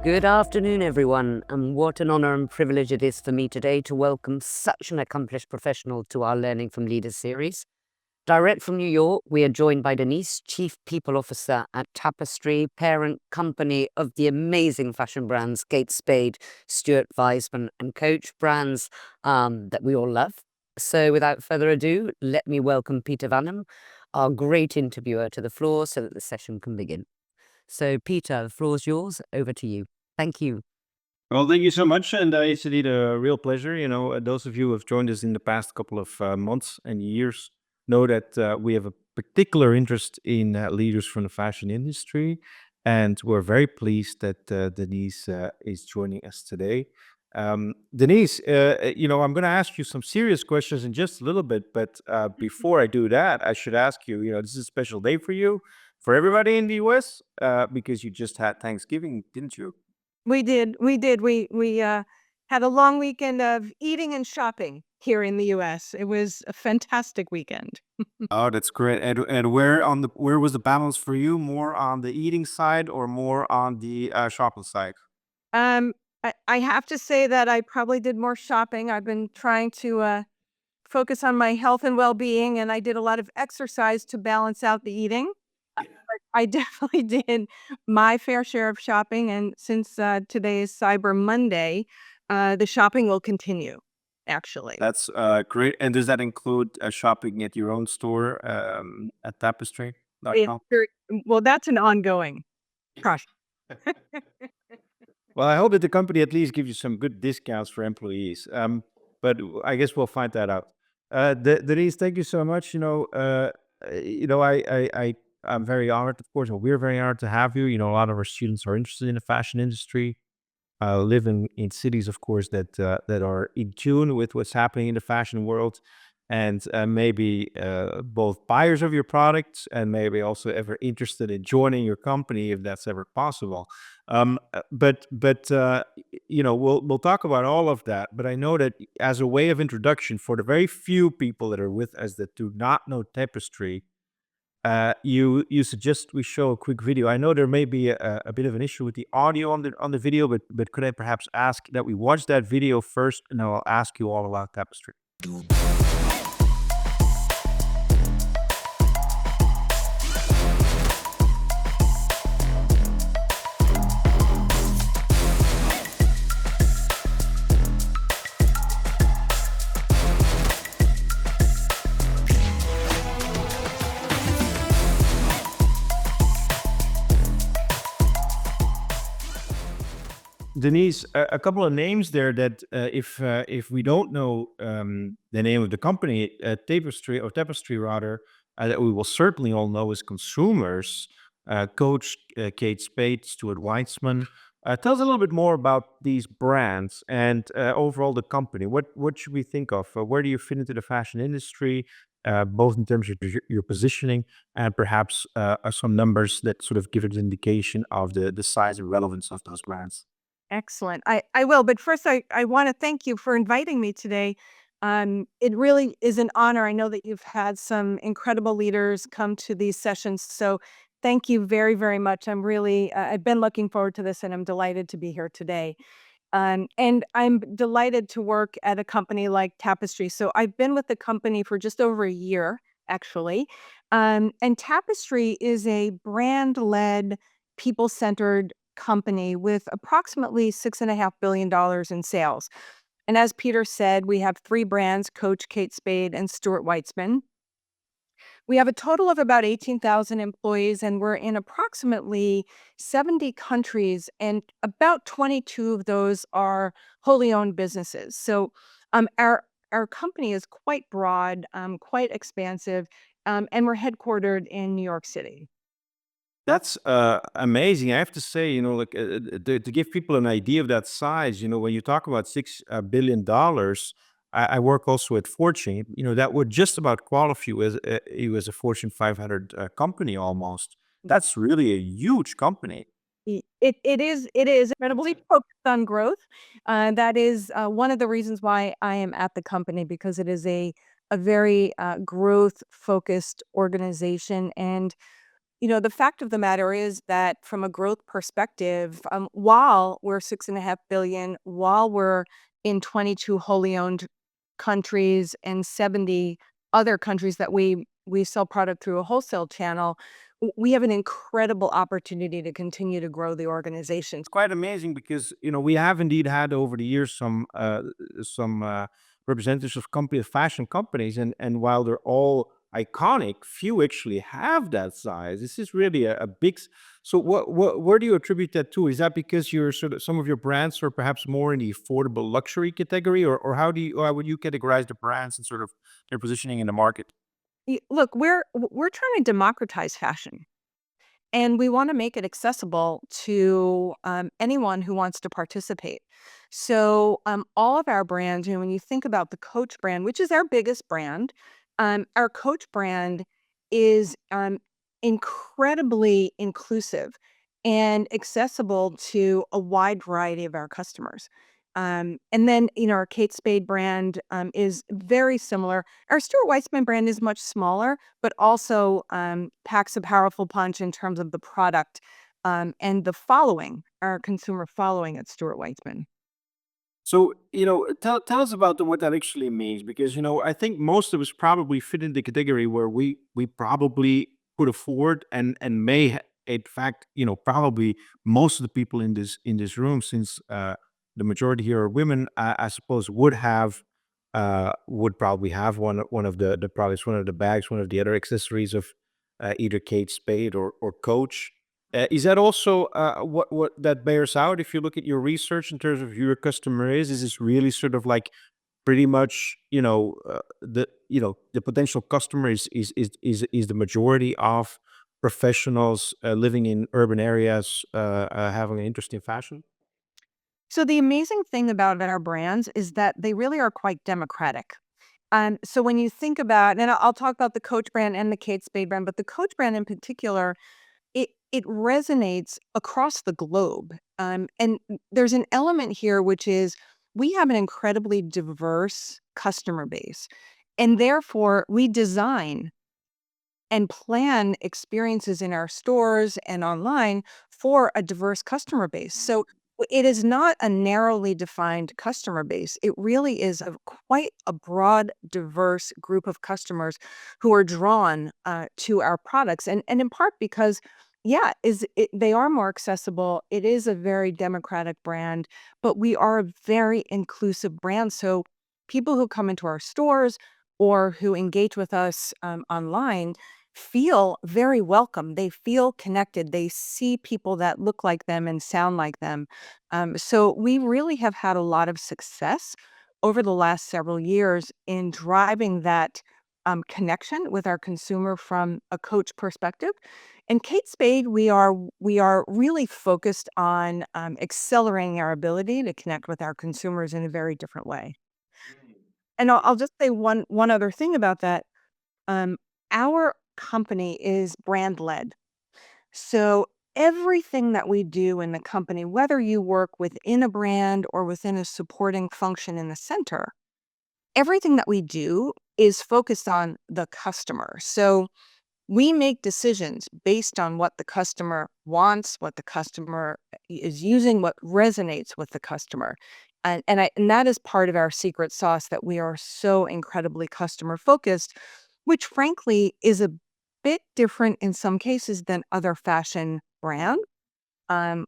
Good afternoon, everyone, and what an honor and privilege it is for me today to welcome such an accomplished professional to our Learning from Leaders series. Direct from New York, we are joined by Denise, Chief People Officer at Tapestry, parent company of the amazing fashion brands Kate Spade, Stuart Weitzman, and Coach, brands that we all love. So without further ado, let me welcome Peter Vanham, our great interviewer, to the floor so that the session can begin. So Peter, the floor is yours. Over to you. Thank you. Well, thank you so much, and it's indeed a real pleasure. Those of you who have joined us in the past couple of months and years know that we have a particular interest in leaders from the fashion industry, and we're very pleased that Denise is joining us today. Denise, I'm going to ask you some serious questions in just a little bit, but before I do that, I should ask you, this is a special day for you, for everybody in the US, because you just had Thanksgiving, didn't you? We did. We had a long weekend of eating and shopping here in the US. It was a fantastic weekend. Oh, that's great. And where was the balance for you? More on the eating side or more on the shopping side? Um, I have to say that I probably did more shopping. I've been trying to focus on my health and well-being, and I did a lot of exercise to balance out the eating. I definitely did my fair share of shopping, and since today is Cyber Monday, the shopping will continue, actually. That's great. And does that include shopping at your own store at It's tapestry.com? very well, that's an ongoing process. Well, I hope that the company at least gives you some good discounts for employees. But I guess we'll find that out. Denise, thank you so much. I'm very honored, of course, or we're very honored to have you. A lot of our students are interested in the fashion industry. Live in cities, of course, that are in tune with what's happening in the fashion world, and maybe both buyers of your products and maybe also ever interested in joining your company if that's ever possible. We'll talk about all of that. But I know that as a way of introduction for the very few people that are with us that do not know Tapestry, you suggest we show a quick video. I know there may be a bit of an issue with the audio on the video, but could I perhaps ask that we watch that video first, and then I'll ask you all about Tapestry. Denise, a couple of names there that if we don't know the name of the company, Tapestry rather, that we will certainly all know as consumers. Coach Kate Spade, Stuart Weitzman. Tell us a little bit more about these brands and overall the company. What should we think of? Where do you fit into the fashion industry, both in terms of your positioning and perhaps some numbers that sort of give an indication of the size and relevance of those brands? Excellent. I will, but first I wanna thank you for inviting me today. It really is an honor. I know that you've had some incredible leaders come to these sessions, so thank you very, very much. I'm really I've been looking forward to this, and I'm delighted to be here today. And I'm delighted to work at a company like Tapestry. So I've been with the company for just over a year, actually. And Tapestry is a brand-led, people-centered company with approximately $6.5 billion in sales. And as Peter said, we have three brands: Coach, Kate Spade, and Stuart Weitzman. We have a total of about 18,000 employees, and we're in approximately 70 countries, and about 22 of those are wholly owned businesses. So our company is quite broad, quite expansive, and we're headquartered in New York City. That's amazing. I have to say, to give people an idea of that size, when you talk about $6 billion, I work also at Fortune. That would just about qualify you as a Fortune 500 company almost. That's really a huge company. It is incredibly focused on growth. That is one of the reasons why I am at the company, because it is a very growth focused organization. And the fact of the matter is that from a growth perspective, while we're 6.5 billion, while we're in 22 wholly owned countries and 70 other countries that we sell product through a wholesale channel, we have an incredible opportunity to continue to grow the organization. It's quite amazing because we have indeed had over the years some representatives of fashion companies, and while they're all iconic, few actually have that size. This is really a big. So where do you attribute that to? Is that because you're sort of some of your brands are perhaps more in the affordable luxury category, or how would you categorize the brands and sort of their positioning in the market? Look, we're trying to democratize fashion. And we want to make it accessible to anyone who wants to participate. So all of our brands, when you think about the Coach brand, which is our biggest brand, our Coach brand is incredibly inclusive and accessible to a wide variety of our customers. And then, our Kate Spade brand is very similar. Our Stuart Weitzman brand is much smaller, but also packs a powerful punch in terms of the product and the following, our consumer following at Stuart Weitzman. So, tell us about what that actually means, because I think most of us probably fit in the category where we probably could afford and may in fact, probably most of the people in this room, since the majority here are women, I suppose would probably have one of the products, one of the bags, one of the other accessories of either Kate Spade or Coach. Is that also what that bears out? If you look at your research in terms of who your customer is this really sort of like pretty much the potential customer is the majority of professionals living in urban areas having an interest in fashion? So the amazing thing about our brands is that they really are quite democratic. So when you think about, and I'll talk about the Coach brand and the Kate Spade brand, but the Coach brand in particular, it resonates across the globe. And there's an element here, which is we have an incredibly diverse customer base. And therefore, we design and plan experiences in our stores and online for a diverse customer base. So it is not a narrowly defined customer base. It really is quite a broad, diverse group of customers who are drawn to our products, and in part because, yeah, they are more accessible. It is a very democratic brand, but we are a very inclusive brand. So people who come into our stores or who engage with us online feel very welcome. They feel connected. They see people that look like them and sound like them. So we really have had a lot of success over the last several years in driving that connection with our consumer from a Coach perspective. And Kate Spade, we are really focused on accelerating our ability to connect with our consumers in a very different way. And I'll just say one other thing about that. Um, our company is brand led. So everything that we do in the company, whether you work within a brand or within a supporting function in the center, everything that we do is focused on the customer. So we make decisions based on what the customer wants, what the customer is using, what resonates with the customer. And that is part of our secret sauce, that we are so incredibly customer focused, which frankly is a bit different in some cases than other fashion brands. Um,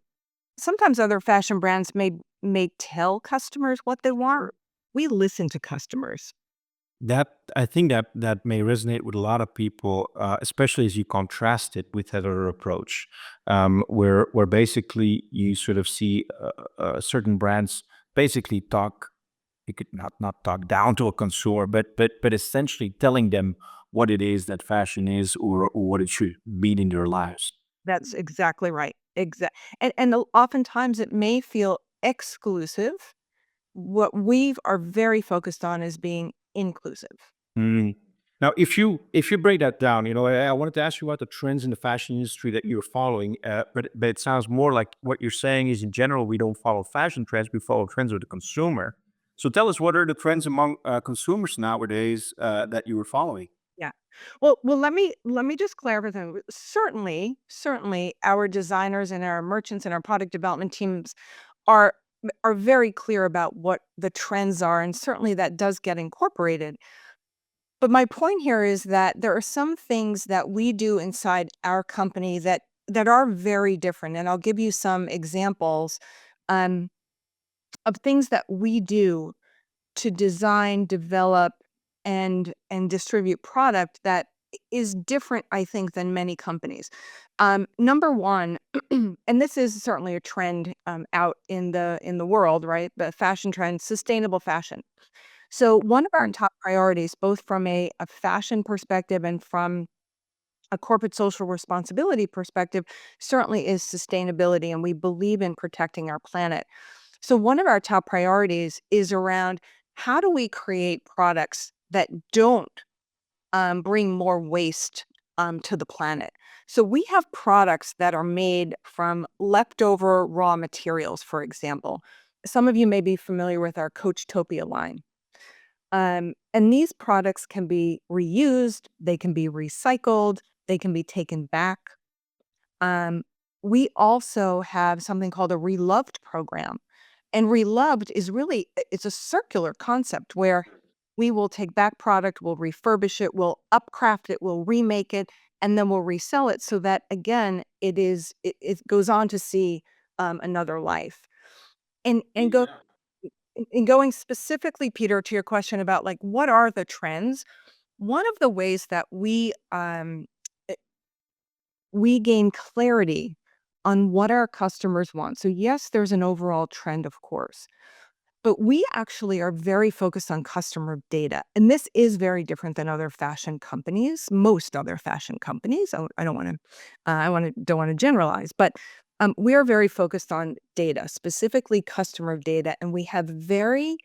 Sometimes other fashion brands may tell customers what they want. We listen to customers. That I think that may resonate with a lot of people, especially as you contrast it with that other approach, where basically you sort of see certain brands basically talk. You could not talk down to a consumer, but essentially telling them what it is that fashion is, or what it should mean in their lives. That's exactly right. Oftentimes it may feel exclusive. What we are very focused on is being inclusive. Mm. Now, if you break that down, I wanted to ask you about the trends in the fashion industry that you're following, but it sounds more like what you're saying is in general we don't follow fashion trends, we follow trends of the consumer. So tell us, what are the trends among consumers nowadays that you were following? Yeah. Well, let me just clarify something. Certainly, our designers and our merchants and our product development teams are are very clear about what the trends are, and certainly that does get incorporated. But my point here is that there are some things that we do inside our company that are very different, and I'll give you some examples um, of things that we do to design, develop, and distribute product that is different, I think, than many companies. Number one, and this is certainly a trend out in the world, right? The fashion trend, sustainable fashion. So one of our top priorities, both from a fashion perspective and from a corporate social responsibility perspective, certainly is sustainability, and we believe in protecting our planet. So one of our top priorities is around how do we create products that don't bring more waste to the planet. So we have products that are made from leftover raw materials, for example. Some of you may be familiar with our Coachtopia line. And these products can be reused, they can be recycled, they can be taken back. Um, we also have something called a Reloved program. And Reloved is really it's a circular concept where we will take back product, we'll refurbish it, we'll upcraft it, we'll remake it, and then we'll resell it so that again it goes on to see another life. And go and going specifically, Peter, to your question about like what are the trends, one of the ways that we gain clarity on what our customers want. So yes, there's an overall trend, of course, but we actually are very focused on customer data. And this is very different than other fashion companies, most other fashion companies. I don't want to, don't want to generalize, but we are very focused on data, specifically customer data. And we have very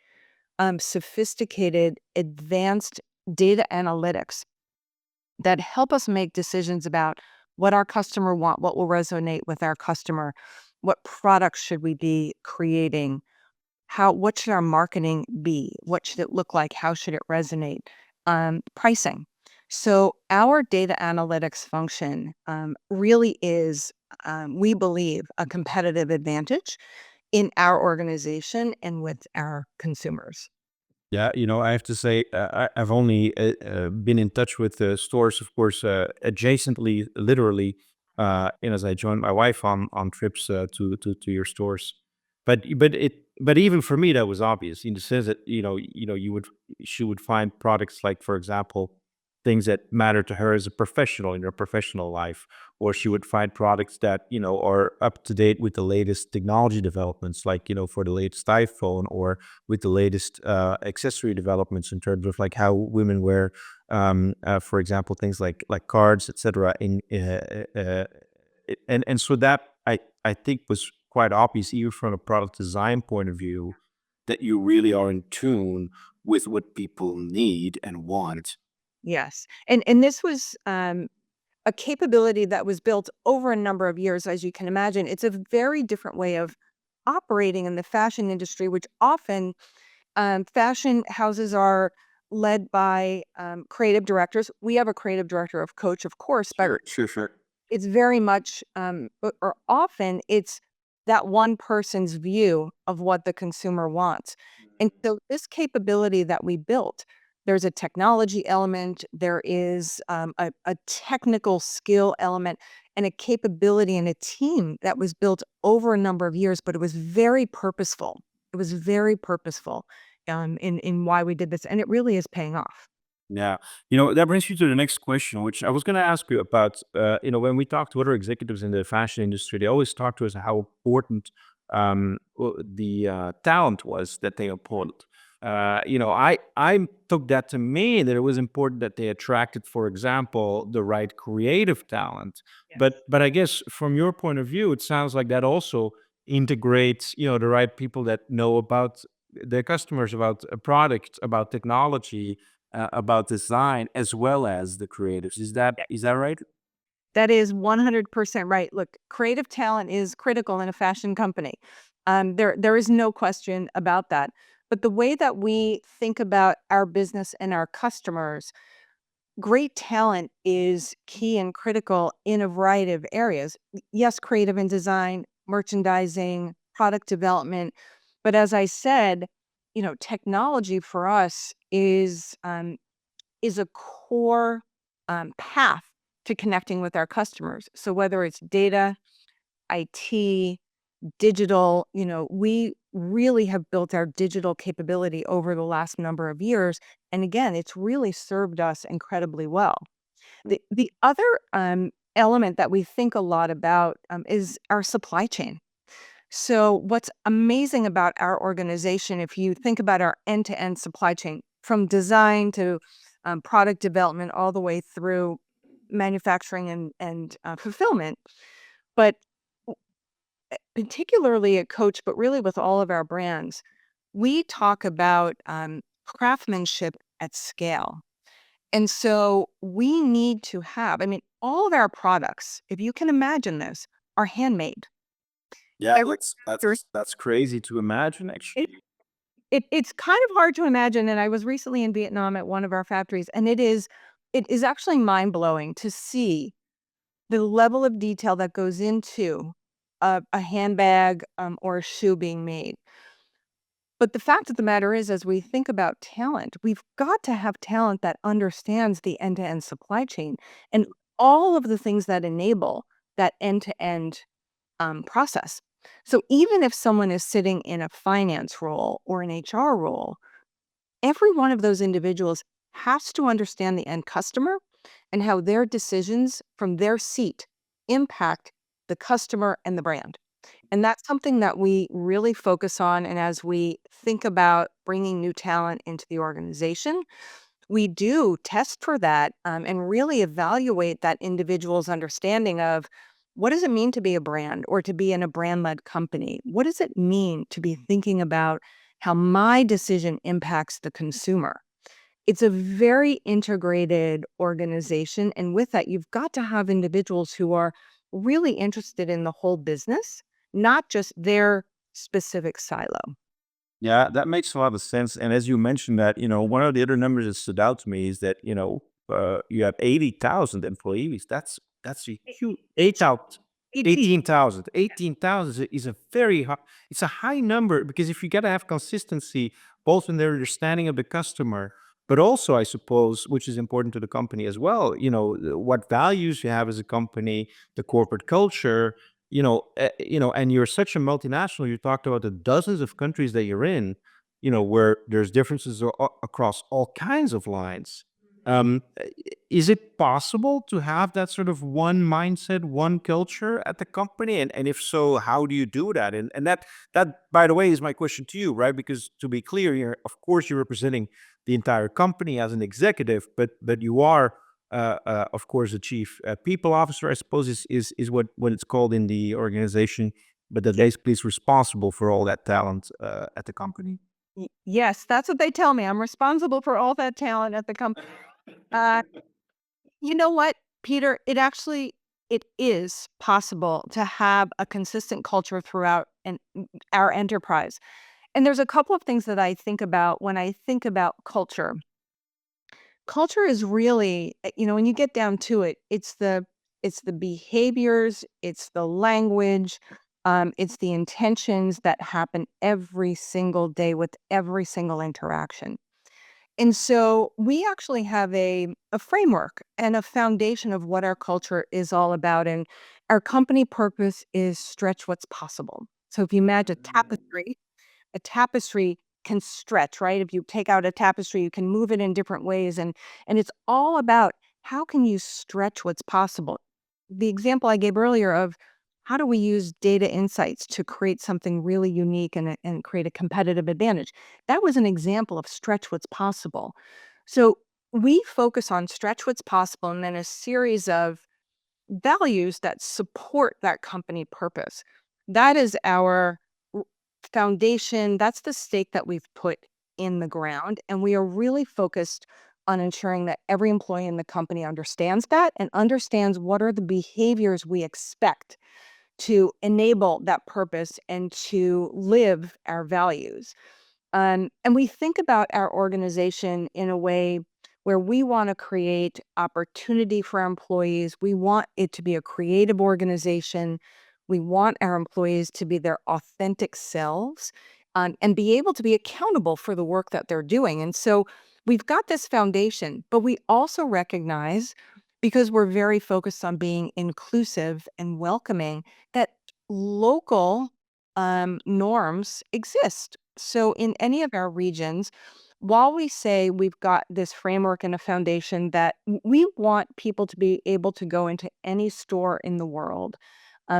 sophisticated, advanced data analytics that help us make decisions about what our customer want, what will resonate with our customer, what products should we be creating, what should our marketing be, what should it look like, how should it resonate, pricing. So our data analytics function really is, we believe, a competitive advantage in our organization and with our consumers. Yeah, I have to say, I've only been in touch with the stores, of course, adjacently, literally, and as I joined my wife on trips to your stores. But even for me, that was obvious in the sense that she would find products like, for example, things that matter to her as a professional in her professional life, or she would find products that are up to date with the latest technology developments, like for the latest iPhone, or with the latest accessory developments in terms of like how women wear, for example, things like cards, etc. And so that I think was quite obvious, even from a product design point of view, that you really are in tune with what people need and want. Yes. And this was a capability that was built over a number of years. As you can imagine, it's a very different way of operating in the fashion industry, which often fashion houses are led by creative directors. We have a creative director of Coach, of course, but Sure. it's very much, or often it's that one person's view of what the consumer wants. And so this capability that we built, there's a technology element, there is a technical skill element, and a capability and a team that was built over a number of years, but it was very purposeful. It was very purposeful in why we did this, and it really is paying off. Yeah. That brings you to the next question, which I was going to ask you about. When we talk to other executives in the fashion industry, they always talk to us how important the talent was that they uphold. I took that to mean that it was important that they attracted, for example, the right creative talent. Yes. But I guess from your point of view, it sounds like that also integrates, the right people that know about their customers, about a product, about technology, about design, as well as the creatives. Is that right? That is 100% right. Look, creative talent is critical in a fashion company. There is no question about that. But the way that we think about our business and our customers, great talent is key and critical in a variety of areas. Yes, creative and design, merchandising, product development. But as I said, technology for us is a core path to connecting with our customers. So whether it's data, IT, digital, we really have built our digital capability over the last number of years. And again, it's really served us incredibly well. The other element that we think a lot about is our supply chain. So, what's amazing about our organization, if you think about our end to end supply chain, from design to product development, all the way through manufacturing and fulfillment, but particularly at Coach, but really with all of our brands, we talk about craftsmanship at scale. And so we need to have, all of our products, if you can imagine this, are handmade. Yeah, Every that's crazy to imagine, actually. it's kind of hard to imagine. And I was recently in Vietnam at one of our factories, and it is actually mind-blowing to see the level of detail that goes into a handbag or a shoe being made. But the fact of the matter is, as we think about talent, we've got to have talent that understands the end-to-end supply chain and all of the things that enable that end-to-end process. So even if someone is sitting in a finance role or an HR role, every one of those individuals has to understand the end customer and how their decisions from their seat impact the customer and the brand. And that's something that we really focus on. And as we think about bringing new talent into the organization, we do test for that and really evaluate that individual's understanding of what does it mean to be a brand or to be in a brand-led company? What does it mean to be thinking about how my decision impacts the consumer? It's a very integrated organization. And with that, you've got to have individuals who are really interested in the whole business, not just their specific silo. Yeah, that makes a lot of sense. And as you mentioned that, one of the other numbers that stood out to me is that, you have 80,000 employees. That's a huge 8,000, It, 18,000. 18,000 is a very high, it's a high number because if you got to have consistency, both in their understanding of the customer, but also, I suppose, which is important to the company as well, what values you have as a company, the corporate culture, and you're such a multinational. You talked about the dozens of countries that you're in, where there's differences across all kinds of lines. Is it possible to have that sort of one mindset, one culture at the company? And if so, how do you do that? And that, by the way, is my question to you, right? Because to be clear here, of course, you're representing the entire company as an executive, but you are of course, the chief people officer, I suppose, is what it's called in the organization, but that basically is responsible for all that talent at the company. yes, that's what they tell me. I'm responsible for all that talent at the company. Uh, you know what, Peter? It is possible to have a consistent culture throughout our enterprise. And there's a couple of things that I think about when I think about culture. Culture is really, when you get down to it, it's the behaviors, it's the language, it's the intentions that happen every single day with every single interaction. And so we actually have a framework and a foundation of what our culture is all about. And our company purpose is stretch what's possible. So if you imagine a tapestry can stretch, right? If you take out a tapestry, you can move it in different ways. And it's all about how can you stretch what's possible. The example I gave earlier of how do we use data insights to create something really unique and create a competitive advantage? That was an example of stretch what's possible. So we focus on stretch what's possible and then a series of values that support that company purpose. That is our r- foundation. That's the stake that we've put in the ground. And we are really focused on ensuring that every employee in the company understands that and understands what are the behaviors we expect to enable that purpose and to live our values. And we think about our organization in a way where we want to create opportunity for our employees. We want it to be a creative organization. We want our employees to be their authentic selves, and be able to be accountable for the work that they're doing. And so we've got this foundation, but we also recognize, because we're very focused on being inclusive and welcoming, that local norms exist. So in any of our regions, while we say we've got this framework and a foundation that we want people to be able to go into any store in the world,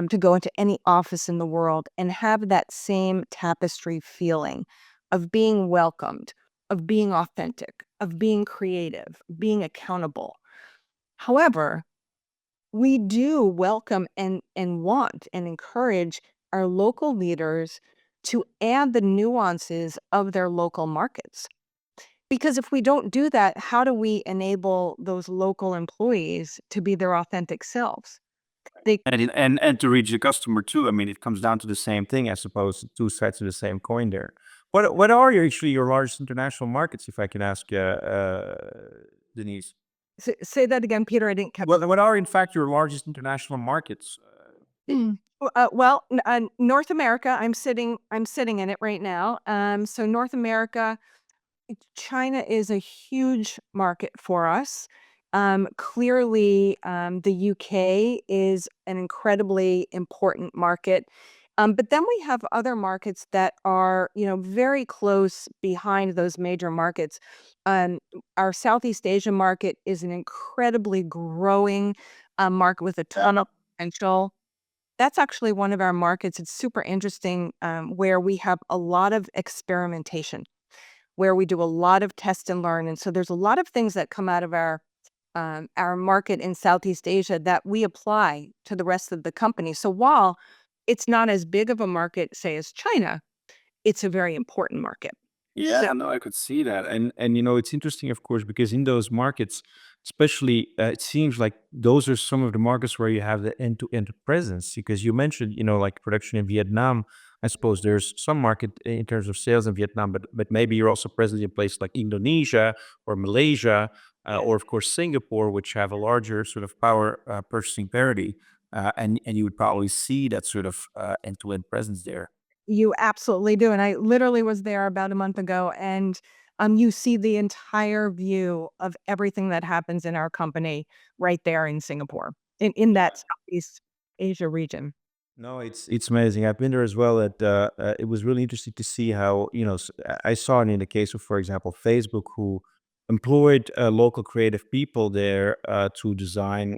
to go into any office in the world and have that same Tapestry feeling of being welcomed, of being authentic, of being creative, being accountable. However, we do welcome and want and encourage our local leaders to add the nuances of their local markets. Because if we don't do that, how do we enable those local employees to be their authentic selves? They And to reach the customer too. I mean, it comes down to the same thing, I suppose, two sides of the same coin there. What are actually your largest international markets, if I can ask, Denise? say that again, Peter. I didn't catch. What are in fact your largest international markets? Well, North America. I'm sitting in it right now. So North America, China is a huge market for us. Clearly, the UK is an incredibly important market. But then we have other markets that are, very close behind those major markets. Um, our Southeast Asia market is an incredibly growing market with a ton of potential. That's actually one of our markets. It's super interesting, where we have a lot of experimentation, where we do a lot of test and learn. And so there's a lot of things that come out of our market in Southeast Asia that we apply to the rest of the company. So while it's not as big of a market, say, as China, it's a very important market. Yeah, no, I could see that. And it's interesting, of course, because in those markets, especially, it seems like those are some of the markets where you have the end-to-end presence. Because you mentioned, like production in Vietnam. I suppose there's some market in terms of sales in Vietnam, but maybe you're also present in places like Indonesia or Malaysia, or of course Singapore, which have a larger sort of power purchasing parity, and you would probably see that sort of end-to-end presence there. You absolutely do. And I literally was there about a month ago, and you see the entire view of everything that happens in our company right there in Singapore, in that Southeast Asia region. No, it's amazing. I've been there as well. It was really interesting to see how I saw it in the case of, for example, Facebook, who employed local creative people there to design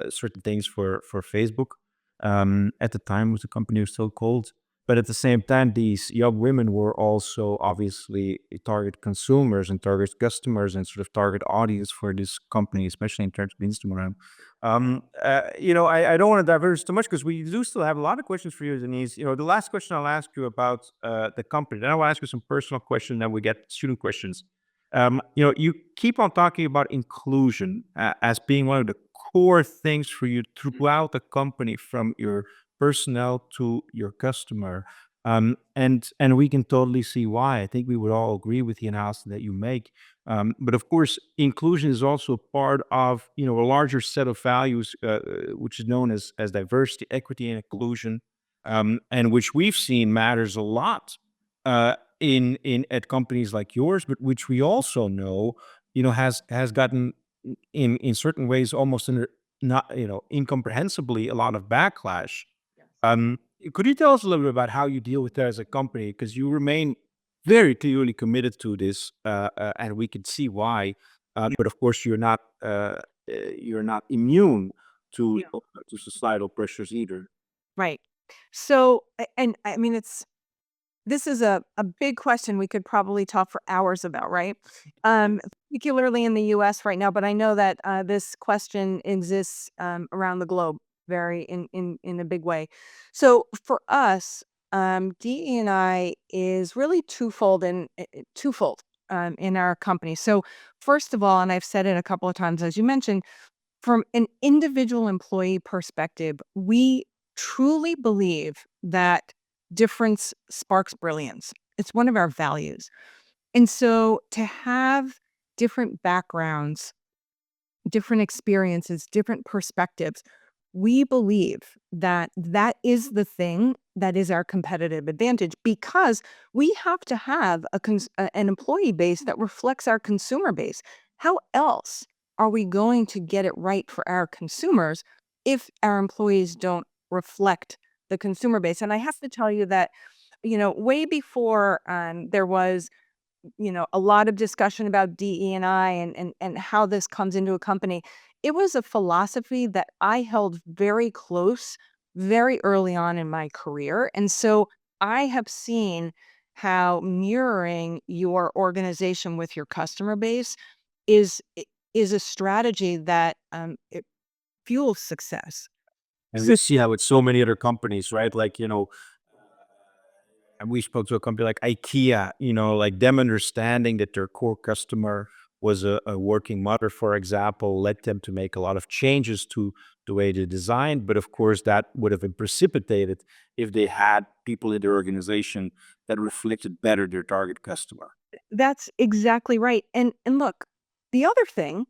certain things for Facebook. At the time, was the company was still called, but at the same time, these young women were also obviously target consumers and target customers and sort of target audience for this company, especially in terms of Instagram. I don't want to diverge too much because we do still have a lot of questions for you, Denise. The last question I'll ask you about the company. Then I will ask you some personal questions, then we get student questions. You keep on talking about inclusion as being one of the core things for you throughout the company, from your personnel to your customer. And we can totally see why. I think we would all agree with the analysis that you make. But of course, inclusion is also part of a larger set of values, which is known as diversity, equity, and inclusion, and which we've seen matters a lot in at companies like yours, but which we also know has gotten in certain ways almost not incomprehensibly a lot of backlash. Um, could you tell us a little bit about how you deal with that as a company? Because you remain very clearly committed to this, and we can see why. But of course, you're not immune to to societal pressures either. Right. So, and I mean, this is a big question we could probably talk for hours about, right? Particularly in the US right now, but I know that this question exists around the globe very in a big way. So for us, DE&I is really twofold in our company. So first of all, and I've said it a couple of times, as you mentioned, from an individual employee perspective, we truly believe that difference sparks brilliance. It's one of our values. And so to different backgrounds, different experiences, different perspectives. We believe that that is the thing that is our competitive advantage, because we have to have an employee base that reflects our consumer base. How else are we going to get it right for our consumers if our employees don't reflect the consumer base? And I have to tell you that, way before there was a lot of discussion about DE&I and how this comes into a company. It was a philosophy that I held very close very early on in my career. And so I have seen how mirroring your organization with your customer base is a strategy that it fuels success. And we see how with so many other companies, right? Like, and we spoke to a company like IKEA, like them understanding that their core customer was a working mother, for example, led them to make a lot of changes to the way they designed. But of course, that would have been precipitated if they had people in their organization that reflected better their target customer. That's exactly right. And look, the other thing,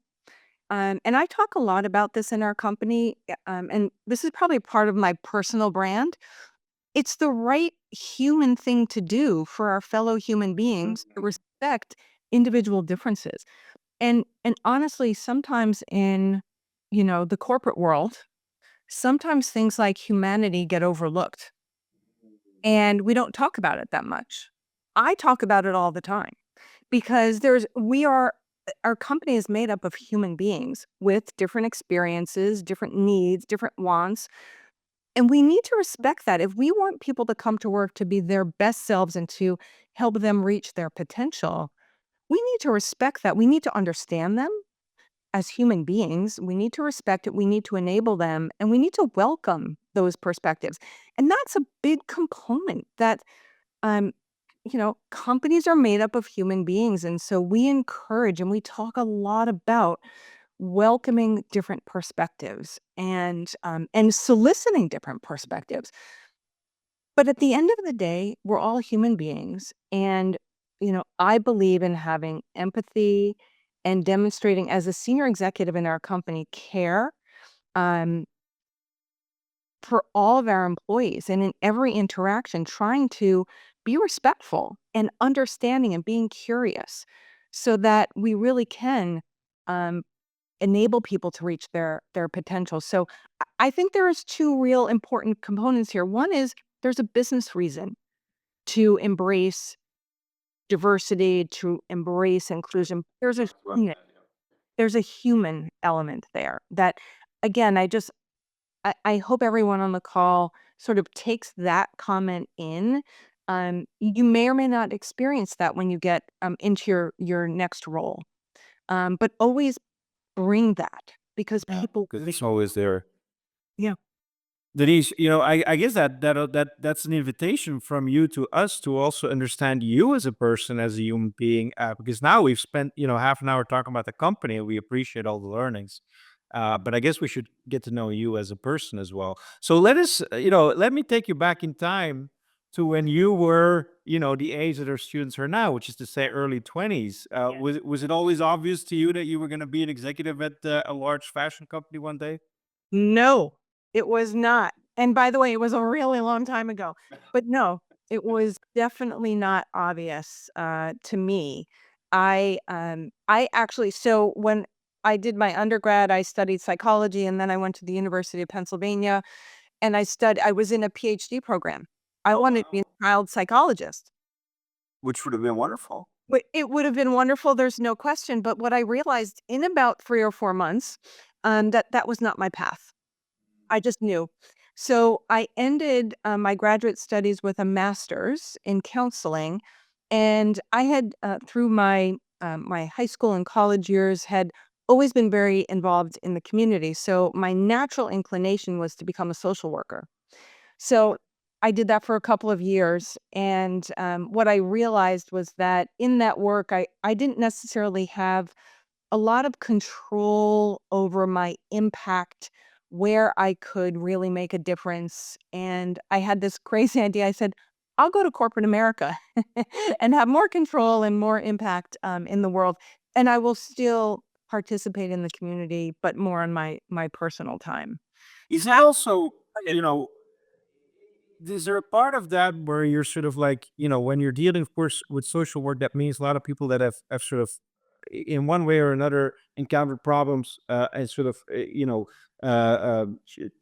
and I talk a lot about this in our company, and this is probably part of my personal brand. It's the right human thing to do for our fellow human beings to respect individual differences. And honestly, sometimes in, the corporate world, sometimes things like humanity get overlooked and we don't talk about it that much. I talk about it all the time because our company is made up of human beings with different experiences, different needs, different wants. And we need to respect that. If we want people to come to work to be their best selves and to help them reach their potential, we need to respect that. We need to understand them as human beings. We need to respect it. We need to enable them, and we need to welcome those perspectives. And that's a big component that, um, companies are made up of human beings. And so we encourage and we talk a lot about welcoming different perspectives and soliciting different perspectives. But at the end of the day, we're all human beings. And, I believe in having empathy and demonstrating as a senior executive in our company care um, for all of our employees and in every interaction, trying to be respectful and understanding and being curious so that we really can um, enable people to reach their potential. So I think there is two real important components here. One is there's a business reason to embrace diversity, to embrace inclusion. There's a human element there that, again, I hope everyone on the call sort of takes that comment in. You may or may not experience that when you get into your next role, but always bring that because people. Because it's always there. Yeah. Denise, I guess that's an invitation from you to us to also understand you as a person, as a human being, because now we've spent, half an hour talking about the company and we appreciate all the learnings. But I guess we should get to know you as a person as well. So let me take you back in time to when you were, the age that our students are now, which is to say early 20s. Yeah. Was it always obvious to you that you were going to be an executive at a large fashion company one day? No, it was not. And by the way, it was a really long time ago. But no, it was definitely not obvious to me. I actually, so when I did my undergrad, I studied psychology, and then I went to the University of Pennsylvania, and I was in a PhD program. I wanted to be a child psychologist. Which would have been wonderful. But it would have been wonderful, there's no question. But what I realized in about 3 or 4 months, that was not my path. I just knew. So I ended my graduate studies with a master's in counseling, and I had through my high school and college years had always been very involved in the community. So my natural inclination was to become a social worker. So I did that for a couple of years, and what I realized was that in that work, I didn't necessarily have a lot of control over my impact, where I could really make a difference. And I had this crazy idea. I said, I'll go to corporate America and have more control and more impact in the world. and I will still participate in the community, but more on my personal time. Is that also, you know, is there a part of that where you're sort of like, when you're dealing, of course, with social work, that means a lot of people that have sort of, in one way or another, encountered problems and sort of,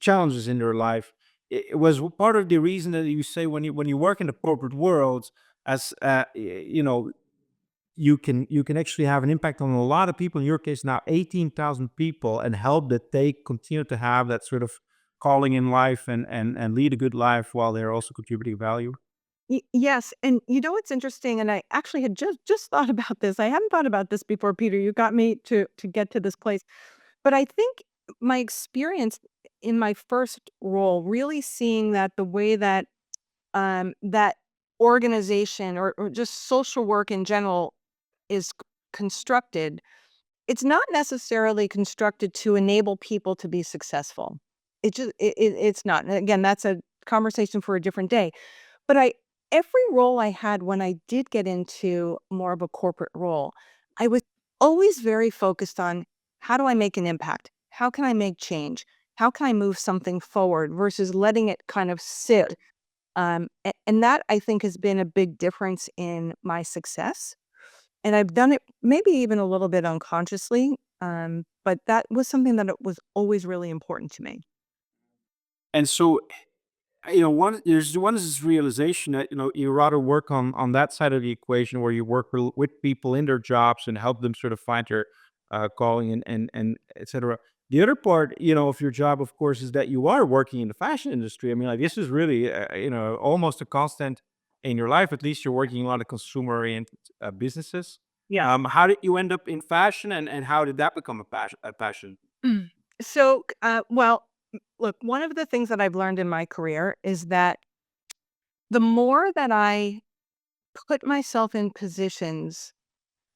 challenges in their life. It was part of the reason that you say when you work in the corporate world, as you can actually have an impact on a lot of people. In your case, now 18,000 people, and help that they continue to have that sort of calling in life and lead a good life while they're also contributing value. Yes, and you know what's interesting, and I actually had just thought about this. I hadn't thought about this before, Peter. You got me to get to this place. But I think my experience in my first role, really seeing that the way that that organization or just social work in general is constructed, it's not necessarily constructed to enable people to be successful. It's not. And again, that's a conversation for a different day. But every role I had when I did get into more of a corporate role, I was always very focused on how do I make an impact? How can I make change? How can I move something forward versus letting it kind of sit? And that I think has been a big difference in my success. And I've done it maybe even a little bit unconsciously, but that was something that it was always really important to me. And so, one is this realization that you rather work on that side of the equation where you work with people in their jobs and help them sort of find their calling and etc. The other part, of your job, of course, is that you are working in the fashion industry. I mean, like, this is really almost a constant in your life. At least you're working in a lot of consumer oriented businesses. Yeah. How did you end up in fashion, and how did that become a passion? Mm. So, well, look, one of the things that I've learned in my career is that the more that I put myself in positions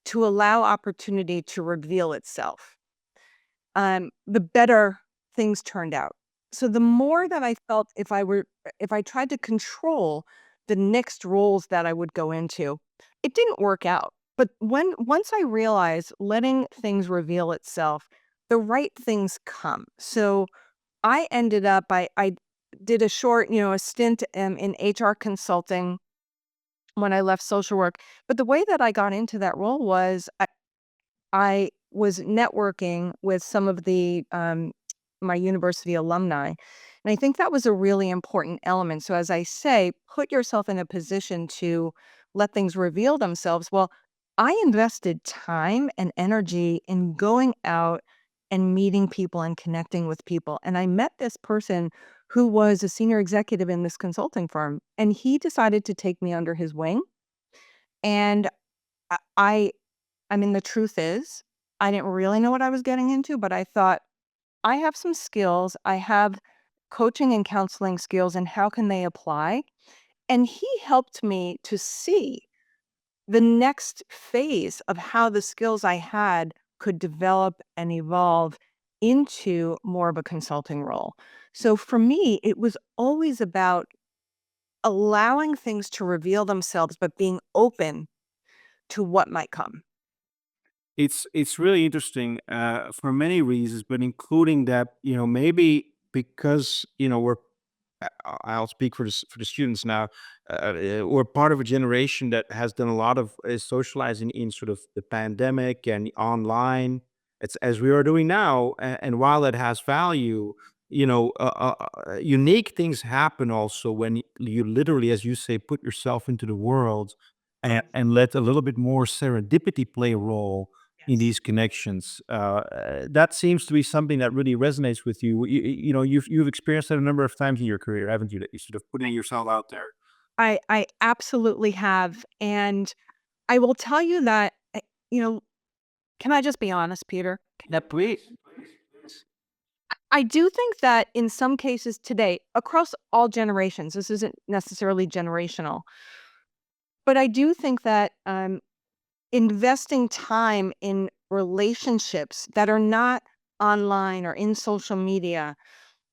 to allow opportunity to reveal itself, the better things turned out. So the more that I felt if I tried to control the next roles that I would go into, it didn't work out. But once I realized letting things reveal itself, the right things come. So I ended up I did a short, a stint in HR consulting when I left social work. But the way that I got into that role was I was networking with some of the my university alumni. And I think that was a really important element. So as I say, put yourself in a position to let things reveal themselves. Well, I invested time and energy in going out and meeting people and connecting with people. And I met this person who was a senior executive in this consulting firm, and he decided to take me under his wing. And I, I I mean, the truth is, I didn't really know what I was getting into, but I thought, I have some skills. I have coaching and counseling skills, and how can they apply? And he helped me to see the next phase of how the skills I had could develop and evolve into more of a consulting role. So for me, it was always about allowing things to reveal themselves, but being open to what might come. It's really interesting for many reasons, but including that, maybe because I'll speak for the students now. We're part of a generation that has done a lot of socializing in sort of the pandemic and online. It's as we are doing now, and while that has value, unique things happen also when you literally, as you say, put yourself into the world and let a little bit more serendipity play a role in Yes. these connections. That seems to be something that really resonates with you. You've experienced that a number of times in your career, haven't you? That you sort of putting yourself out there. I absolutely have, and I will tell you that, you know, can I just be honest, Peter? Yeah, please. I do think that in some cases today, across all generations, this isn't necessarily generational, but I do think that investing time in relationships that are not online or in social media,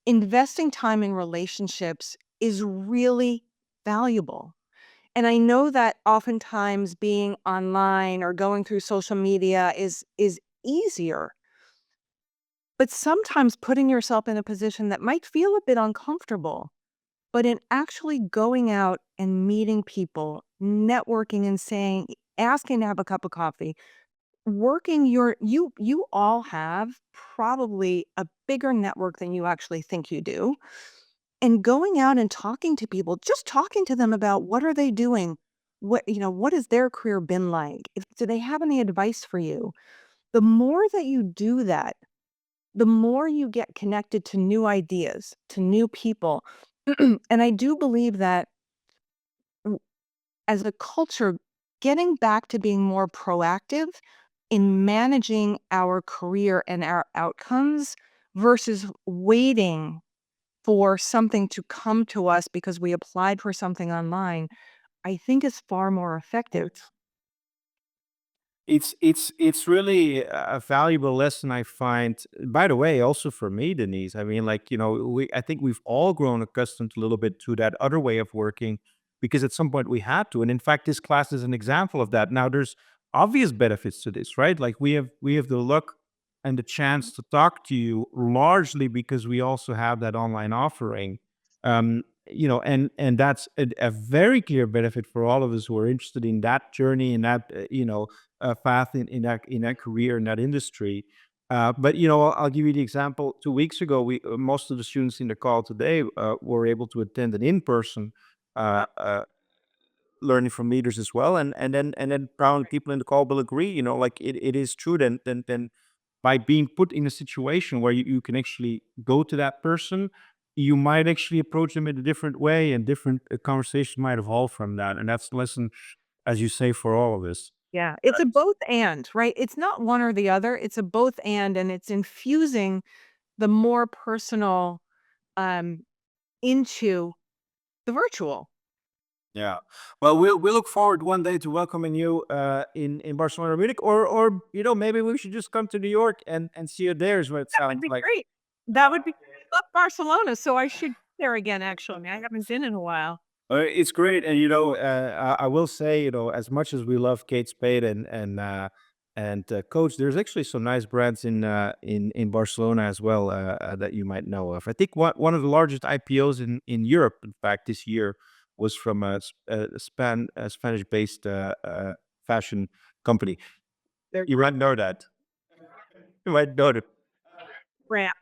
investing time in relationships is really valuable. And I know that oftentimes being online or going through social media is easier, but sometimes putting yourself in a position that might feel a bit uncomfortable, but in actually going out and meeting people, networking and saying, asking to have a cup of coffee, working you all have probably a bigger network than you actually think you do. And going out and talking to people, just talking to them about what are they doing? What has their career been like? Do they have any advice for you? The more that you do that, the more you get connected to new ideas, to new people. And I do believe that as a culture, getting back to being more proactive in managing our career and our outcomes versus waiting for something to come to us because we applied for something online, I think is far more effective. It's really a valuable lesson I find. By the way, also for me, Denise. I mean, like, we I think we've all grown accustomed a little bit to that other way of working because at some point we had to. And in fact, this class is an example of that. Now, there's obvious benefits to this, right? Like we have the luck and the chance to talk to you largely because we also have that online offering. And that's a very clear benefit for all of us who are interested in that journey and that path in that career in that industry. But I'll give you the example. 2 weeks ago, we most of the students in the call today were able to attend an in-person uh, uh, learning from leaders as well, and then probably people in the call will agree. Like it is true. Then by being put in a situation where you can actually go to that person, you might actually approach them in a different way, and different conversation might evolve from that. And that's the lesson, as you say, for all of us. Yeah, it's a both and, right? It's not one or the other. It's a both and it's infusing the more personal um, into the virtual. Yeah. Well, we look forward one day to welcoming you in Barcelona or Munich, or maybe we should just come to New York and see you there. Is what it That would sounds be like. great. That would be I love Barcelona, so I should go there again. Actually, I haven't been in a while. It's great, and I will say, as much as we love Kate Spade and Coach, there's actually some nice brands in Barcelona as well that you might know of. I think one of the largest IPOs in Europe, in fact, this year was from a Spanish-based fashion company. They're You might know that. You might know that. grand.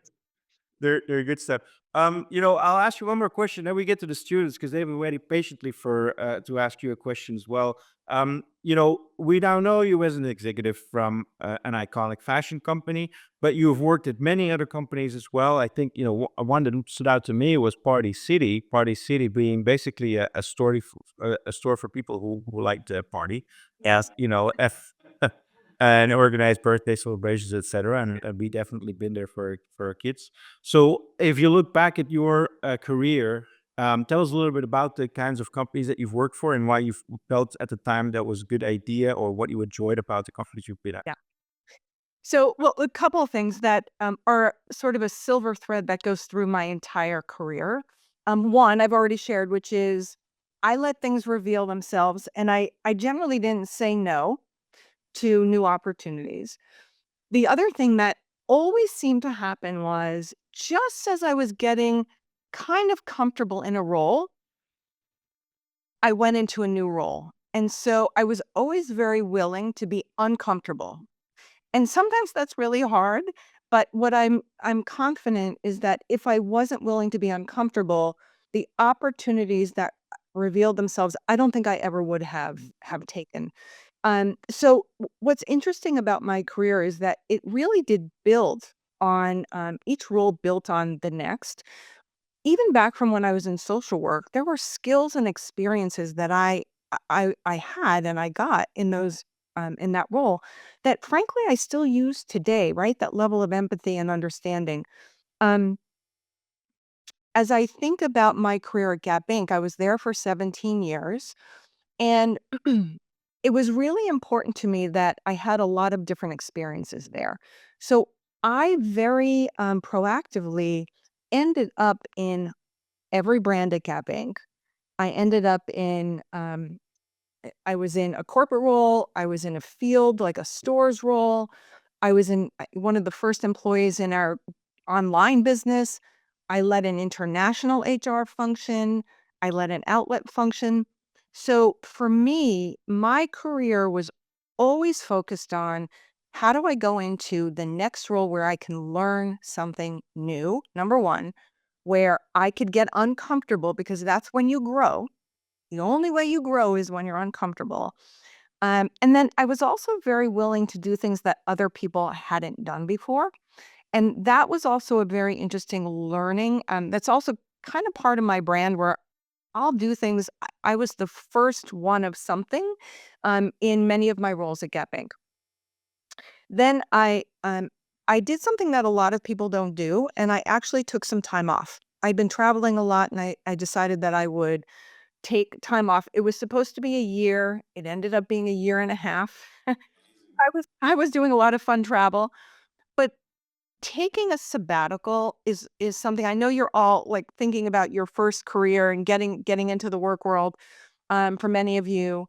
They're good stuff. I'll ask you one more question. Then we get to the students because they've been waiting patiently for to ask you a question as well. We now know you as an executive from an iconic fashion company, but you've worked at many other companies as well. I think one that stood out to me was Party City. Party City being basically a store for people who like to party. Yes, and organize birthday celebrations, etc. And we definitely been there for our kids. So, if you look back at your career, tell us a little bit about the kinds of companies that you've worked for and why you felt at the time that was a good idea, or what you enjoyed about the companies you've been at. Yeah. So, well, a couple of things that are sort of a silver thread that goes through my entire career. One I've already shared, which is I let things reveal themselves, and I generally didn't say no to new opportunities. The other thing that always seemed to happen was just as I was getting kind of comfortable in a role, I went into a new role. And so I was always very willing to be uncomfortable. And sometimes that's really hard, but what I'm confident is that if I wasn't willing to be uncomfortable, the opportunities that revealed themselves, I don't think I ever would have taken. So what's interesting about my career is that it really did build on each role built on the next. Even back from when I was in social work, there were skills and experiences that I had and I got in those in that role that frankly I still use today, right? That level of empathy and understanding. Um, as I think about my career at Gap Inc., I was there for 17 years. And it was really important to me that I had a lot of different experiences there. So I very proactively ended up in every brand at Gap Inc. I ended up in, I was in a corporate role. I was in a field, like a stores role. I was one of the first employees in our online business. I led an international HR function. I led an outlet function. So for me, my career was always focused on how do I go into the next role where I can learn something new, number one, where I could get uncomfortable because that's when you grow. The only way you grow is when you're uncomfortable. And then I was also very willing to do things that other people hadn't done before. And that was also a very interesting learning. That's also kind of part of my brand where I'll do things. I was the first one of something in many of my roles at Gap Inc. Then I did something that a lot of people don't do, and I actually took some time off. I'd been traveling a lot, and I decided that I would take time off. It was supposed to be a year. It ended up being a year and a half. I was doing a lot of fun travel, but taking a sabbatical is something I know you're all like thinking about your first career and getting into the work world, for many of you.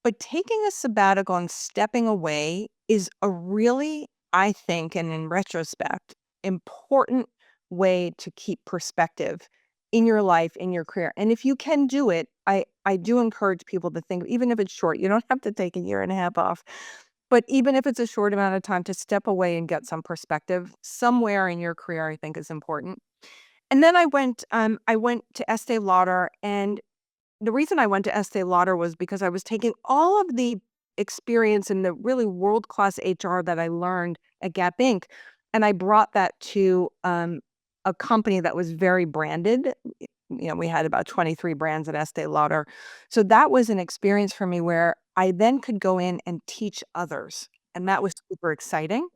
But taking a sabbatical and stepping away is a really, I think, and in retrospect, important way to keep perspective in your life, in your career. And if you can do it, I do encourage people to think, even if it's short, you don't have to take a year and a half off. But even if it's a short amount of time to step away and get some perspective somewhere in your career, I think is important. And then I went to Estee Lauder, and the reason I went to Estee Lauder was because I was taking all of the experience and the really world-class HR that I learned at Gap Inc., and I brought that to a company that was very branded. We had about 23 brands at Estee Lauder. So that was an experience for me where I then could go in and teach others, and that was super exciting.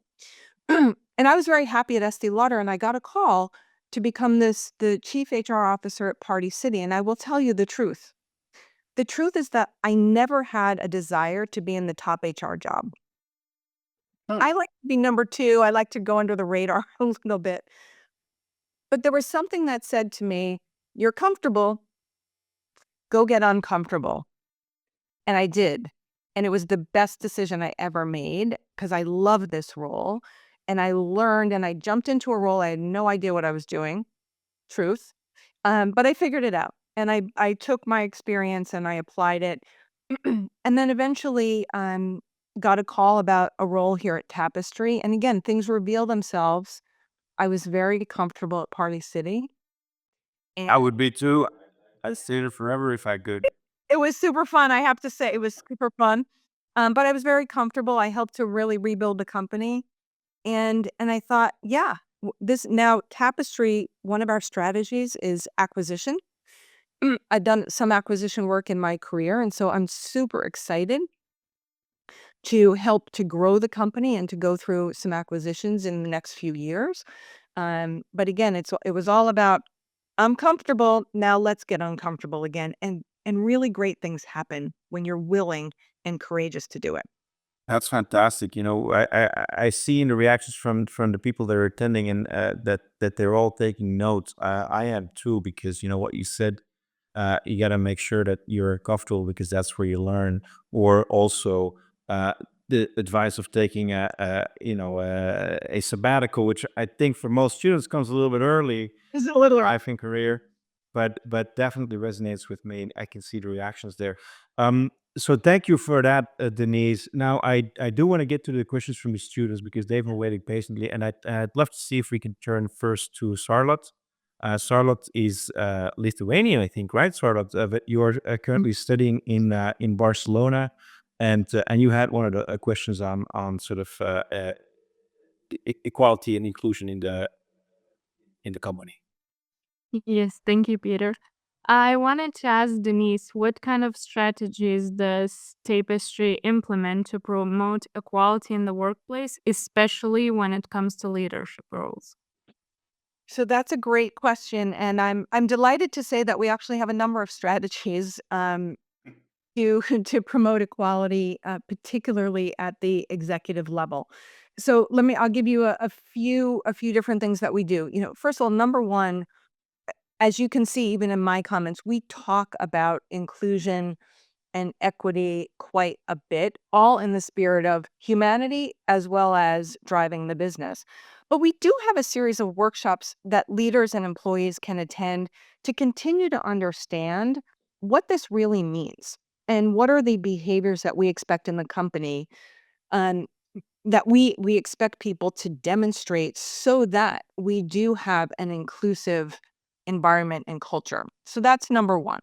And I was very happy at Estee Lauder, and I got a call to become the chief HR officer at Party City, and I will tell you the truth. The truth is that I never had a desire to be in the top HR job. Huh. I like to be number 2. I like to go under the radar a little bit. But there was something that said to me, "You're comfortable, go get uncomfortable." And I did. And it was the best decision I ever made because I love this role. And I learned and I jumped into a role. I had no idea what I was doing, truth. But I figured it out. And I took my experience and I applied it. And then eventually got a call about a role here at Tapestry. And again, things reveal themselves. I was very comfortable at Party City. I And would be too. I'd stay there forever if I could. it was super fun, I have to say, it was super fun. But I was very comfortable. I helped to really rebuild the company, and I thought, yeah, this now Tapestry, one of our strategies is acquisition. I've done some acquisition work in my career, and so I'm super excited to help to grow the company and to go through some acquisitions in the next few years. But again, it was all about I'm comfortable, now let's get uncomfortable again. And really great things happen when you're willing and courageous to do it. That's fantastic. I see in the reactions from the people that are attending, and that they're all taking notes. I am too, because what you said. You got to make sure that you're comfortable because that's where you learn. Or also the advice of taking a sabbatical, which I think for most students comes a little bit early It's a little life and career, but definitely resonates with me. And I can see the reactions there. So thank you for that, Denise. Now I do want to get to the questions from the students because they've been waiting patiently, and I'd love to see if we can turn first to Charlotte. Charlotte is Lithuanian, I think, right, Charlotte? But you're currently studying in Barcelona, and you had one of the questions on sort of equality and inclusion in the company. Yes, thank you, Peter. I wanted to ask Denise, what kind of strategies does Tapestry implement to promote equality in the workplace, especially when it comes to leadership roles? So that's a great question, and I'm delighted to say that we actually have a number of strategies to to promote equality, particularly at the executive level. So I'll give you a few different things that we do. First of all, number one, as you can see, even in my comments, we talk about inclusion and equity quite a bit, all in the spirit of humanity as well as driving the business. But we do have a series of workshops that leaders and employees can attend to continue to understand what this really means and what are the behaviors that we expect in the company, um, that we expect people to demonstrate so that we do have an inclusive environment and culture. So that's number one.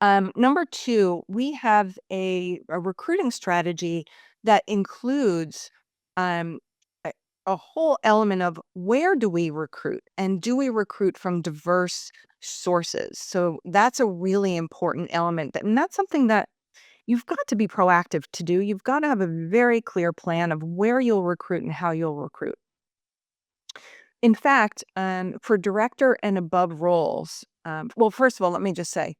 Number two, we have a recruiting strategy that includes um, a, a whole element of where do we recruit and do we recruit from diverse sources. So that's a really important element, and that's something that you've got to be proactive to do. You've got to have a very clear plan of where you'll recruit and how you'll recruit. In fact, for director and above roles, well, first of all, let me just say,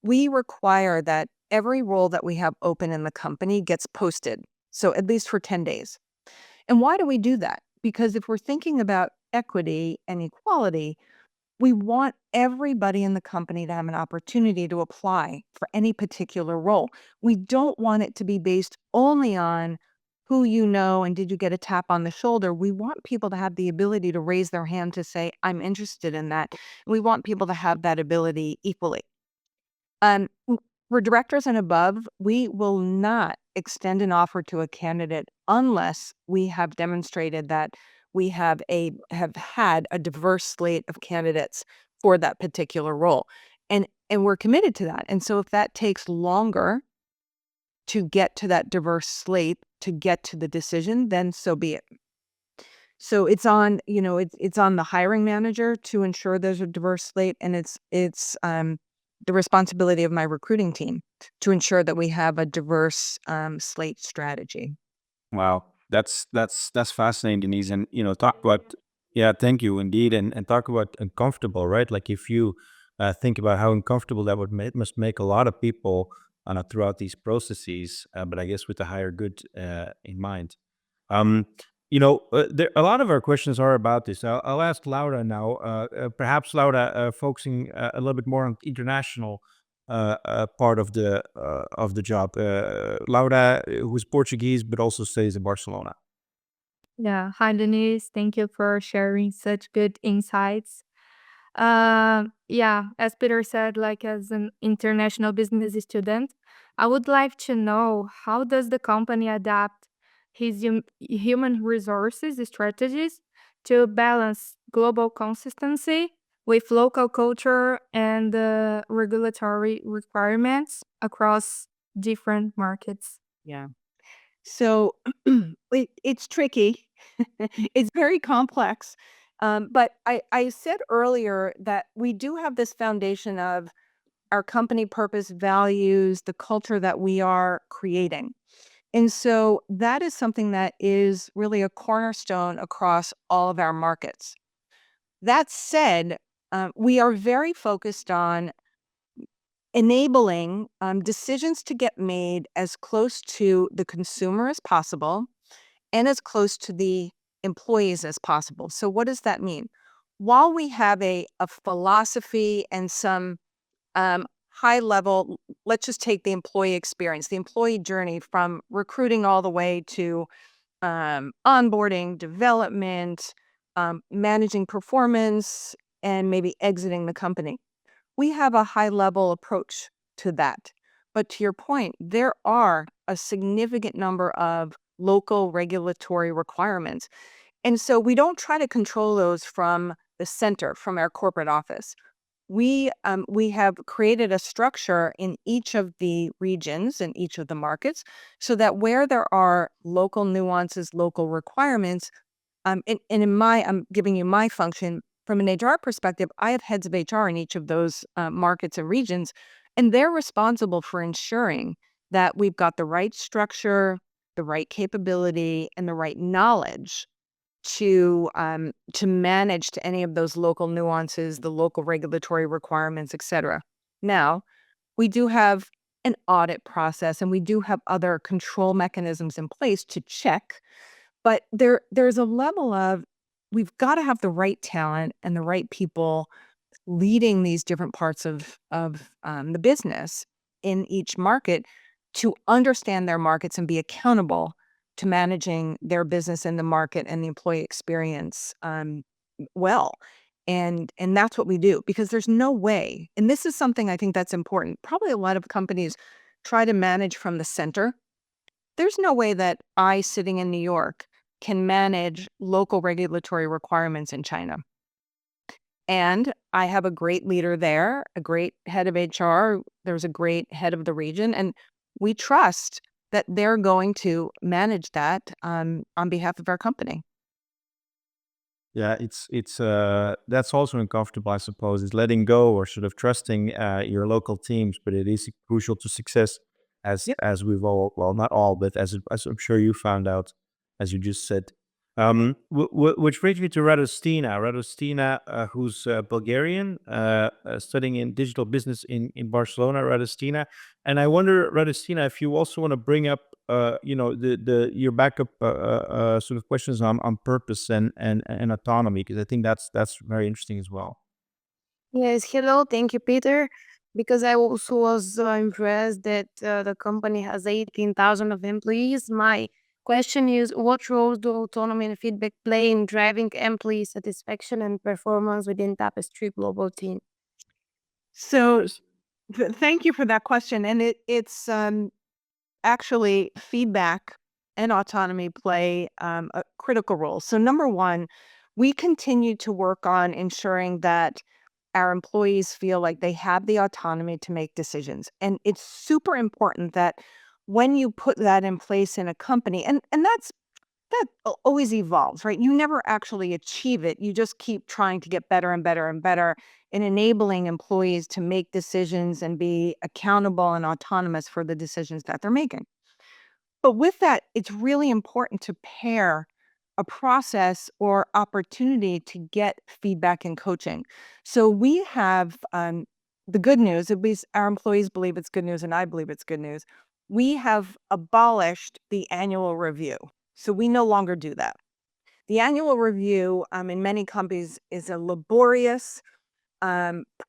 we require that every role that we have open in the company gets posted, so at least for 10 days. And why do we do that? Because if we're thinking about equity and equality, we want everybody in the company to have an opportunity to apply for any particular role. We don't want it to be based only on who you know and did you get a tap on the shoulder. We want people to have the ability to raise their hand to say, I'm interested in that. We want people to have that ability equally. For directors and above, we will not extend an offer to a candidate unless we have demonstrated that we have had a diverse slate of candidates for that particular role. And we're committed to that. And so if that takes longer to get to that diverse slate, to get to the decision, then so be it. So it's on, it's on the hiring manager to ensure there's a diverse slate, and it's the responsibility of my recruiting team to ensure that we have a diverse slate strategy. Wow, that's fascinating, Denise. And talk about thank you indeed, and talk about uncomfortable, right? Like if you think about how uncomfortable that must make a lot of people throughout these processes, but I guess with the higher good in mind. Um, a lot of our questions are about this. I'll ask Laura now. Perhaps Laura, focusing a little bit more on international part of the job. Laura, who's Portuguese but also stays in Barcelona. Yeah. Hi, Denise. Thank you for sharing such good insights. Yeah, as Peter said, like as an international business student, I would like to know how does the company adapt his human resources strategies to balance global consistency with local culture and regulatory requirements across different markets. Yeah. So it's tricky. It's very complex. But I said earlier that we do have this foundation of our company purpose, values, the culture that we are creating. And so that is something that is really a cornerstone across all of our markets. That said, we are very focused on enabling decisions to get made as close to the consumer as possible and as close to the employees as possible. So what does that mean? While we have a philosophy and some high level, let's just take the employee experience, the employee journey from recruiting all the way to onboarding, development, managing performance, and maybe exiting the company. We have a high level approach to that. But to your point, there are a significant number of local regulatory requirements. And so we don't try to control those from the center, from our corporate office. We have created a structure in each of the regions and each of the markets so that where there are local nuances, local requirements, I'm giving you my function from an HR perspective. I have heads of HR in each of those markets and regions, and they're responsible for ensuring that we've got the right structure, the right capability, and the right knowledge to manage to any of those local nuances, the local regulatory requirements, et cetera. Now, we do have an audit process and we do have other control mechanisms in place to check, but there's a level of we've got to have the right talent and the right people leading these different parts of the business in each market to understand their markets and be accountable to managing their business in the market and the employee experience well. And that's what we do, because there's no way, and this is something I think that's important. Probably a lot of companies try to manage from the center. There's no way that I, sitting in New York, can manage local regulatory requirements in China. And I have a great leader there, a great head of HR. There's a great head of the region, and we trust that they're going to manage that on behalf of our company. Yeah, it's that's also uncomfortable, I suppose. Is letting go or sort of trusting your local teams, but it is crucial to success, Yep. as we've all, well, not all, but as I'm sure you found out, as you just said. Which brings me to Radostina. Radostina, who's Bulgarian, studying in digital business in Barcelona. Radostina, and I wonder, Radostina, if you also want to bring up the your backup sort of questions on purpose and autonomy, because I think that's very interesting as well. Yes, hello. Thank you, Peter. Because I also was impressed that the company has 18,000 of employees. My question is, what role do autonomy and feedback play in driving employee satisfaction and performance within Tapestry global team? So thank you for that question. And it's actually feedback and autonomy play a critical role. So number one, we continue to work on ensuring that our employees feel like they have the autonomy to make decisions. And it's super important that when you put that in place in a company, and that always evolves, right? You never actually achieve it. You just keep trying to get better and better and better in enabling employees to make decisions and be accountable and autonomous for the decisions that they're making. But with that, it's really important to pair a process or opportunity to get feedback and coaching. So we have the good news, at least our employees believe it's good news, and I believe it's good news. We have abolished the annual review. So we no longer do that. The annual review in many companies is a laborious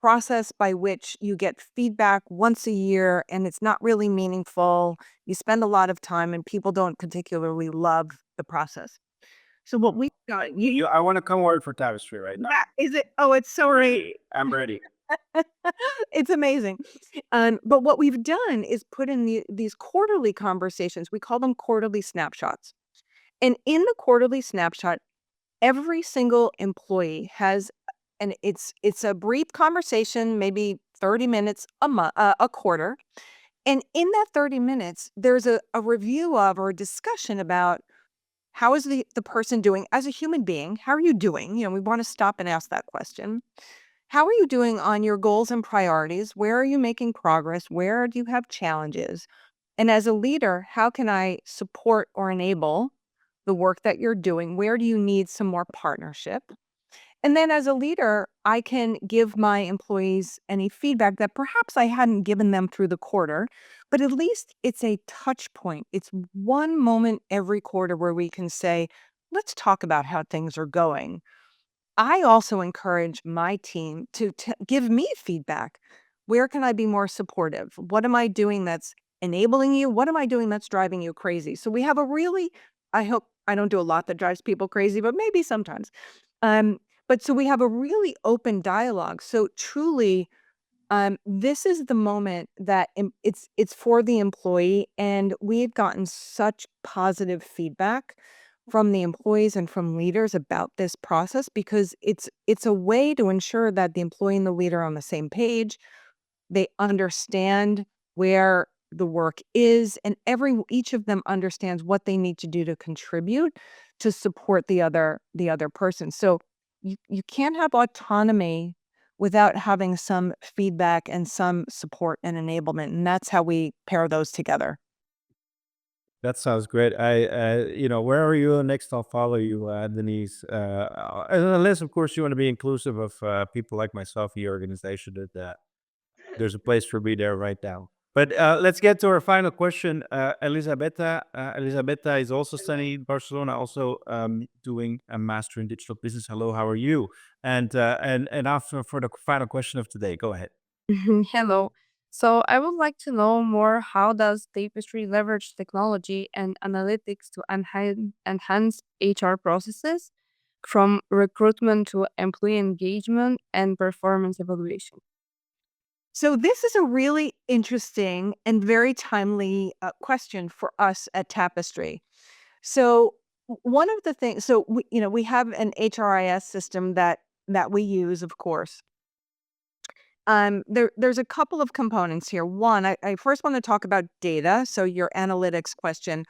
process by which you get feedback once a year, and it's not really meaningful. You spend a lot of time, and people don't particularly love the process. So what we got, I want to come work for Tapestry right now. is it? Oh, it's so great. I'm ready. It's amazing. But what we've done is put in these quarterly conversations. We call them quarterly snapshots. And in the quarterly snapshot, every single employee has, and it's a brief conversation, maybe 30 minutes a quarter. And in that 30 minutes, there's a review of or a discussion about how is the person doing as a human being? How are you doing? We want to stop and ask that question. How are you doing on your goals and priorities? Where are you making progress? Where do you have challenges? And as a leader, how can I support or enable the work that you're doing? Where do you need some more partnership? And then as a leader, I can give my employees any feedback that perhaps I hadn't given them through the quarter, but at least it's a touch point. It's one moment every quarter where we can say, let's talk about how things are going. I also encourage my team to give me feedback. Where can I be more supportive? What am I doing that's enabling you? What am I doing that's driving you crazy? So we have a really, I hope I don't do a lot that drives people crazy, but maybe sometimes. But so we have a really open dialogue. So truly, this is the moment that it's for the employee, and we've gotten such positive feedback from the employees and from leaders about this process, because it's a way to ensure that the employee and the leader are on the same page. They understand where the work is, and each of them understands what they need to do to contribute to support the other person. So you can't have autonomy without having some feedback and some support and enablement, and that's how we pair those together. That sounds great. Where are you next? I'll follow you, Denise. Unless, of course, you want to be inclusive of people like myself in your organization. That there's a place for me there right now. But let's get to our final question. Elisabetta is also studying in Barcelona, also doing a master in digital business. Hello, how are you? And after for the final question of today, go ahead. Hello. So I would like to know more, how does Tapestry leverage technology and analytics to enhance HR processes from recruitment to employee engagement and performance evaluation? So this is a really interesting and very timely question for us at Tapestry. So one of the things, so we have an HRIS system that we use, of course. There's a couple of components here. One, I first want to talk about data. So your analytics question.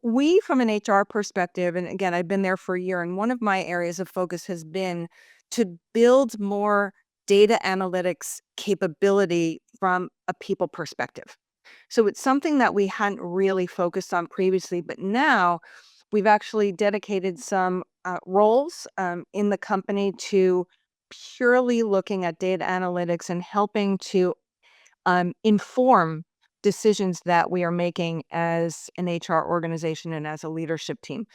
We, from an HR perspective, and again, I've been there for a year, and one of my areas of focus has been to build more data analytics capability from a people perspective. So it's something that we hadn't really focused on previously, but now we've actually dedicated some roles in the company to purely looking at data analytics and helping to inform decisions that we are making as an HR organization and as a leadership team.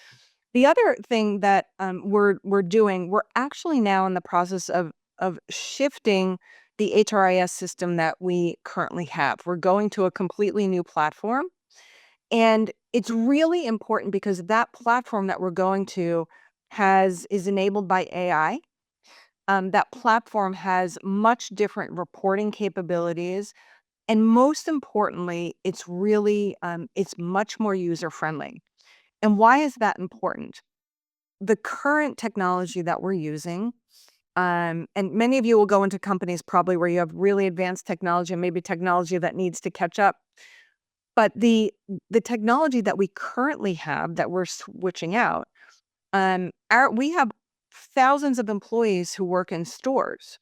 The other thing that we're doing, we're actually now in the process of shifting the HRIS system that we currently have. We're going to a completely new platform, and it's really important because that platform that we're going to is enabled by AI. That platform has much different reporting capabilities. And most importantly, it's really, it's much more user-friendly. And why is that important? The current technology that we're using, and many of you will go into companies probably where you have really advanced technology and maybe technology that needs to catch up. But the technology that we currently have that we're switching out, we have thousands of employees who work in stores.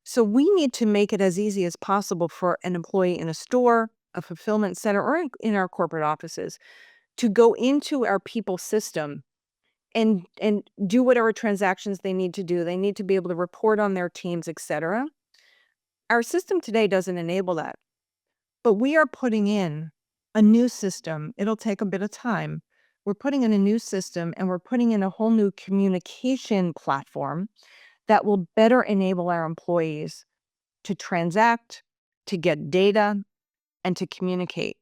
So we need to make it as easy as possible for an employee in a store, a fulfillment center, or in our corporate offices to go into our people system and do whatever transactions they need to do. They need to be able to report on their teams, etc. Our system today doesn't enable that, but we are putting in a new system. It'll take a bit of time. We're putting in a new system, and we're putting in a whole new communication platform that will better enable our employees to transact, to get data, and to communicate.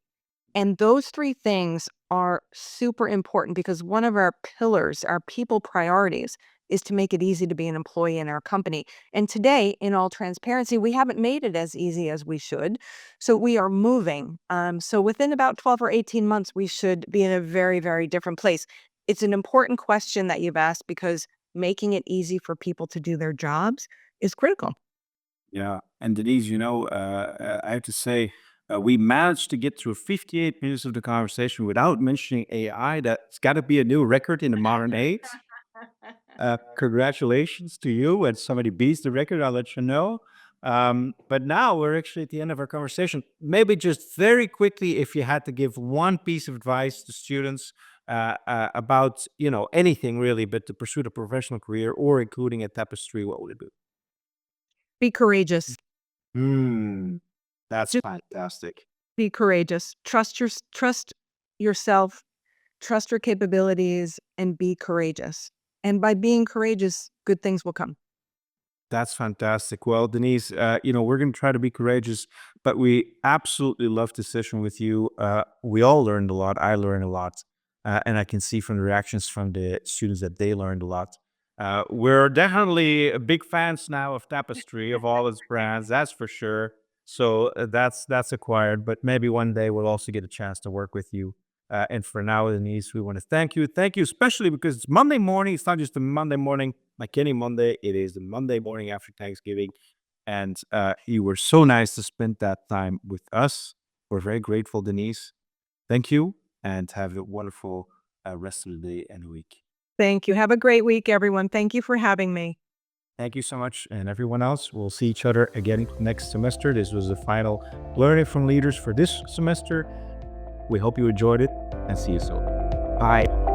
And those three things are super important because one of our pillars, our people priorities, is to make it easy to be an employee in our company. And today, in all transparency, we haven't made it as easy as we should. So we are moving. So within about 12 or 18 months, we should be in a very, very different place. It's an important question that you've asked because making it easy for people to do their jobs is critical. Yeah, and Denise, I have to say, we managed to get through 58 minutes of the conversation without mentioning AI. That's got to be a new record in the modern age. Congratulations to you. And somebody beats the record, I'll let you know. But now we're actually at the end of our conversation. Maybe just very quickly, if you had to give one piece of advice to students about, anything really, but to pursue a professional career or including a Tapestry, what would it be? Be courageous. That's Just fantastic. be courageous. Trust yourself, trust your capabilities, and be courageous. And by being courageous, good things will come. That's fantastic. Well, Denise, we're going to try to be courageous, but we absolutely loved this session with you. We all learned a lot. I learned a lot. And I can see from the reactions from the students that they learned a lot. We're definitely big fans now of Tapestry, of all its brands, that's for sure. So that's acquired, but maybe one day we'll also get a chance to work with you. And for now, Denise, we want to thank you. Thank you, especially because it's Monday morning. It's not just a Monday morning like any Monday. It is the Monday morning after Thanksgiving. And you were so nice to spend that time with us. We're very grateful, Denise. Thank you, and have a wonderful rest of the day and week. Thank you. Have a great week, everyone. Thank you for having me. Thank you so much. And everyone else, we'll see each other again next semester. This was the final Learning from Leaders for this semester. We hope you enjoyed it, and see you soon. Bye.